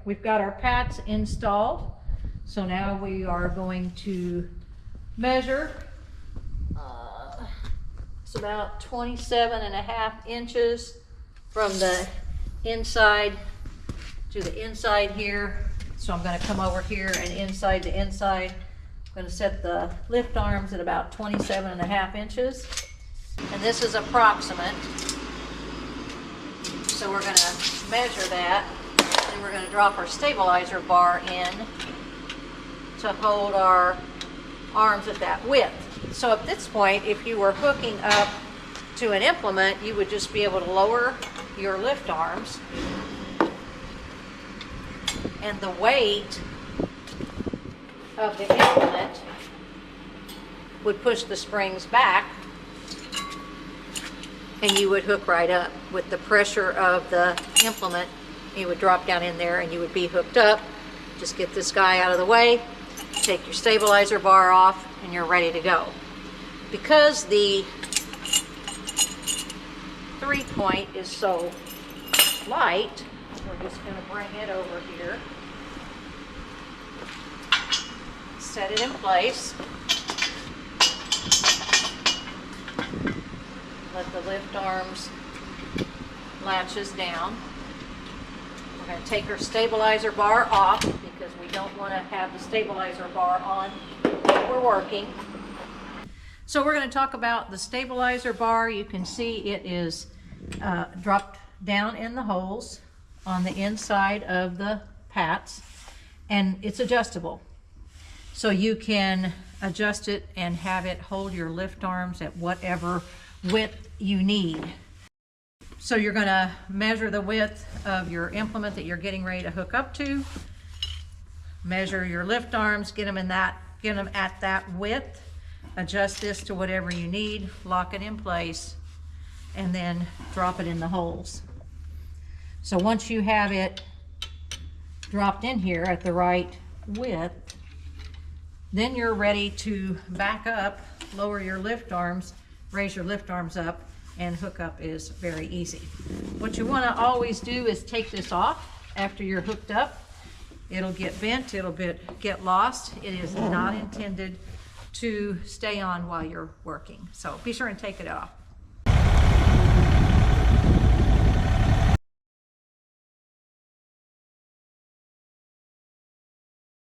We've got our pads installed, so now we are going to measure. It's about 27.5 inches from the inside to the inside here. So I'm going to come over here and inside to inside. I'm going to set the lift arms at about 27.5 inches. And this is approximate. So we're going to measure that. And we're going to drop our stabilizer bar in to hold our arms at that width. So at this point, if you were hooking up to an implement, you would just be able to lower your lift arms, and the weight of the implement would push the springs back, and you would hook right up. With the pressure of the implement, you would drop down in there and you would be hooked up. Just get this guy out of the way, take your stabilizer bar off, and you're ready to go. Because the 3-point is so light, we're just going to bring it over here, set it in place, let the lift arms latches down. We're going to take our stabilizer bar off because we don't want to have the stabilizer bar on while we're working. So we're going to talk about the stabilizer bar. You can see it is dropped down in the holes on the inside of the pats, and it's adjustable. So you can adjust it and have it hold your lift arms at whatever width you need. So you're going to measure the width of your implement that you're getting ready to hook up to. Measure your lift arms, get them at that width. Adjust this to whatever you need, lock it in place, and then drop it in the holes. So once you have it dropped in here at the right width, then you're ready to back up, lower your lift arms, raise your lift arms up, and hookup is very easy. What you want to always do is take this off after you're hooked up. It'll get bent, it'll get lost. It is not intended to stay on while you're working. So be sure and take it off.